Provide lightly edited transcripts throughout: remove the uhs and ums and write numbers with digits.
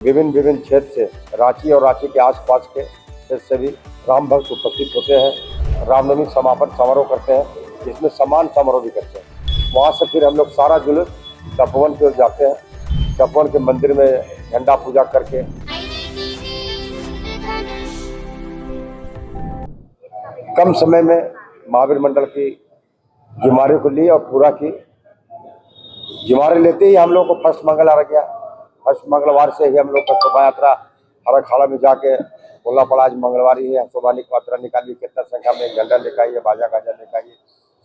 विभिन्न विभिन्न क्षेत्र से रांची और रांची के आसपास के क्षेत्र से भी राम भक्त उपस्थित होते हैं। रामनवमी समापन समारोह करते हैं, जिसमें सम्मान समारोह भी करते हैं। वहाँ से फिर हम लोग सारा जुलूस तपोवन की ओर जाते हैं। तपोवन के मंदिर में झंडा पूजा करके कम समय में महावीर मंडल की जिम्मेदारी को ली और पूरा की। जिम्मेदारी लेते ही हम लोग को फर्स्ट मंगलवार गया। फर्स्ट मंगलवार से ही हम लोग का शोभा यात्रा हर अखाड़ा में जाके बोलना पड़ा, आज मंगलवार ही है, शोभा यात्रा निकाली। कितना संख्या में झंडा लेकर आइए, बाजा गाजा लेकर आइए।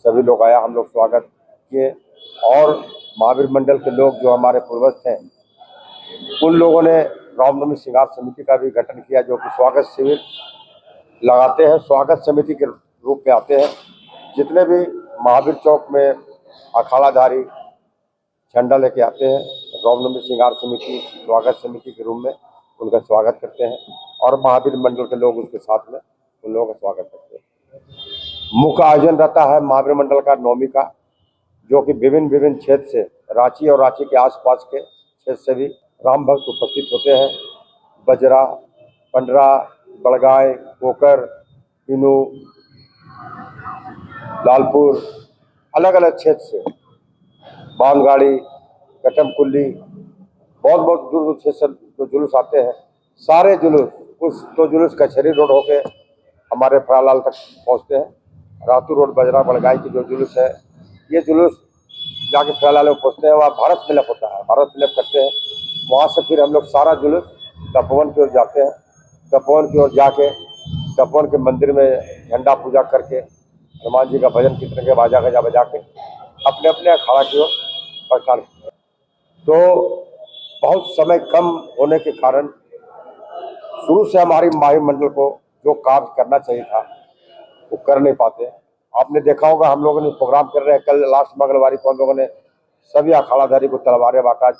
सभी लोग आया, हम लोग स्वागत किए। और महावीर मंडल के लोग जो हमारे पूर्वज थे, उन लोगों ने रामनवमी श्रृंगार समिति का भी गठन किया, जो कि स्वागत शिविर लगाते हैं। स्वागत समिति के रूप में आते हैं। जितने भी महावीर चौक में अखाड़ाधारी झंडा लेके आते हैं, रामनवमी श्रृंगार समिति स्वागत समिति के रूप में उनका स्वागत करते हैं और महावीर मंडल के लोग उसके साथ में उन लोगों का स्वागत करते हैं। मुख्य आयोजन रहता है महावीर मंडल का नवमी का, जो कि विभिन्न विभिन्न क्षेत्र से रांची और रांची के आसपास के क्षेत्र से भी राम भक्त उपस्थित होते हैं। बजरा, पंडरा, बड़गाय, कोकर, किनू, लालपुर, अलग अलग क्षेत्र से बांधगाड़ी, कटमकुल्ली, बहुत बहुत दूर दूर क्षेत्र से जो जुलूस आते हैं, सारे जुलूस कुछ तो जुलूस कचहरी रोड होके हमारे फरालाल तक पहुंचते हैं। रातू रोड, बजरा, बड़गाई की जो जुलूस है, ये जुलूस जाके फरालाल में पहुंचते हैं। वहाँ भारत मिलाप होता है, भारत मिलाप करते हैं। वहाँ से फिर हम लोग सारा जुलूस तपोवन की ओर जाते हैं। तपोवन की ओर जाके तपोवन के मंदिर में झंडा पूजा करके हनुमान जी का भजन कीर्तन के बाजा गजा बजा के अपने अपने अखाड़ा की ओर प्रस्थान करते हैं। तो बहुत समय कम होने के कारण शुरू से हमारी महावीर मंडल को जो कार्य करना चाहिए था वो कर नहीं पाते। आपने देखा होगा, हम लोगों ने प्रोग्राम कर रहे हैं, कल लास्ट मंगलवार को हम लोगों ने सभी अखाड़ाधारी को तलवारें बांटा,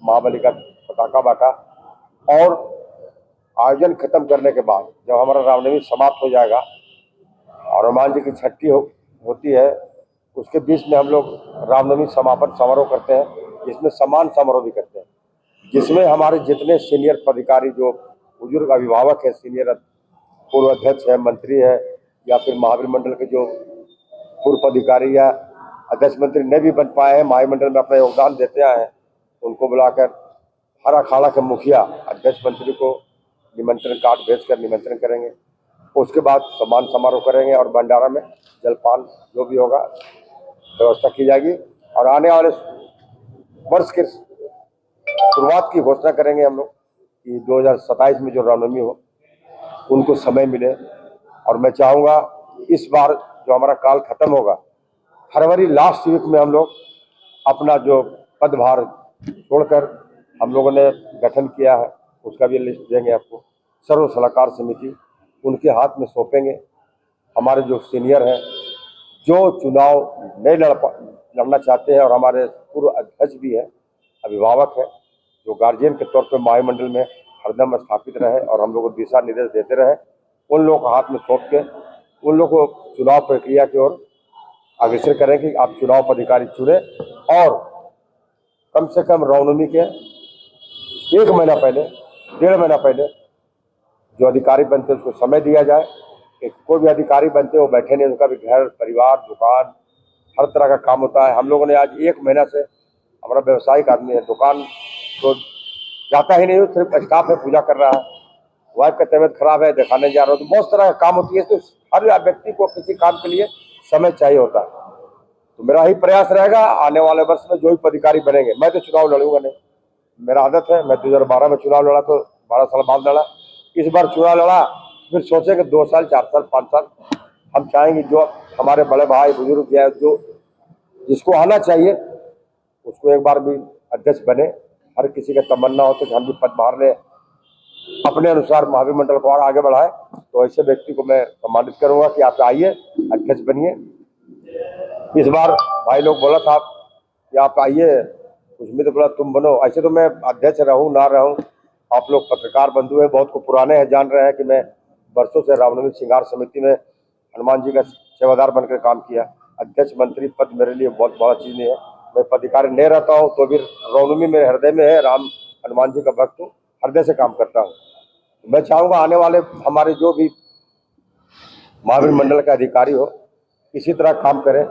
महाबली का पताका बांटा। और आयोजन खत्म करने के बाद जब हमारा रामनवमी समाप्त हो जाएगा और हनुमान जी की छठी होती है, उसके बीच में हम लोग रामनवमी समापन समारोह करते हैं, जिसमें सम्मान समारोह भी करते हैं, जिसमें हमारे जितने सीनियर पदाधिकारी जो बुजुर्ग अभिभावक है, सीनियर पूर्व अध्यक्ष है, मंत्री है, या फिर महावीर मंडल के जो पूर्व अधिकारी या अध्यक्ष मंत्री नहीं भी बन पाए हैं, महावीर मंडल में अपना योगदान देते आए हैं, उनको बुलाकर हर अखाड़ा के मुखिया अध्यक्ष मंत्री को निमंत्रण कार्ड भेजकर निमंत्रण करेंगे। उसके बाद सम्मान समारोह करेंगे और भंडारा में जलपान जो भी होगा व्यवस्था की जाएगी। और आने वाले वर्ष के शुरुआत की घोषणा करेंगे हम लोग कि 2027 में जो रामनवमी हो उनको समय मिले। और मैं चाहूँगा इस बार जो हमारा काल खत्म होगा, फरवरी लास्ट वीक में हम लोग अपना जो पदभार छोड़कर हम लोगों ने गठन किया है, उसका भी लिस्ट देंगे आपको। सर्व सलाहकार समिति उनके हाथ में सौंपेंगे। हमारे जो सीनियर हैं, जो चुनाव नहीं लड़ना चाहते हैं, और हमारे पूर्व अध्यक्ष भी हैं, अभिभावक है, जो गार्जियन के तौर पर महावीर मंडल में हरदम स्थापित रहे और हम लोग को दिशा निर्देश देते रहे, उन लोगों को हाथ में सौंप के उन लोगों को चुनाव प्रक्रिया की ओर अग्रसर करें कि आप चुनाव पदाधिकारी चुने। और कम से कम रामनवमी के 1 महीना पहले, 1.5 महीना पहले जो अधिकारी बनते हैं उसको समय दिया जाए कि कोई भी अधिकारी बनते वो बैठे नहीं, उनका भी घर परिवार दुकान हर तरह का काम होता है। हम लोगों ने आज 1 महीना से, हमारा व्यवसायिक आदमी है, दुकान तो जाता ही नहीं, सिर्फ स्टाफ है, पूजा कर रहा है, वाइफ का तबीयत खराब है, दिखाने जा रहा हो, तो बहुत तरह का काम होती है। तो हर व्यक्ति को किसी काम के लिए समय चाहिए होता है। तो मेरा ही प्रयास रहेगा आने वाले वर्ष में जो भी पदाधिकारी बनेंगे, मैं तो चुनाव लड़ूंगा नहीं, मेरा आदत है, मैं 2012 में चुनाव लड़ा तो 12 साल बाद लड़ा, इस बार चुनाव लड़ा, फिर सोचे कि 2 साल 4 साल 5 साल हम चाहेंगे जो हमारे बड़े भाई बुजुर्ग या जो जिसको आना चाहिए उसको एक बार भी अध्यक्ष बने। हर किसी का तमन्ना हो तो हम भी पदभार ले अपने अनुसार महावीर मंडल को और आगे बढ़ाए। तो ऐसे व्यक्ति को मैं सम्मानित करूंगा कि आप आइए, अध्यक्ष बनिए। इस बार भाई लोग बोला था कि आप आइए, कुछ भी तो बोला तुम बनो। ऐसे तो मैं अध्यक्ष रहूं ना रहूं, आप लोग पत्रकार बंधु हैं, बहुत को पुराने हैं, जान रहे हैं कि मैं वर्षों से रामनवमी श्रृंगार समिति में हनुमान जी का सेवादार बनकर काम किया। अध्यक्ष मंत्री पद मेरे लिए बहुत बड़ा चीज़ नहीं है। मैं पदाधिकारी नहीं रहता हूँ तो भी रामनवमी मेरे हृदय में है, राम हनुमान जी का भक्त हूँ। हृदय से काम करता हूँ। मैं चाहूँगा आने वाले हमारे जो भी महावीर मंडल के अधिकारी हो इसी तरह काम करें।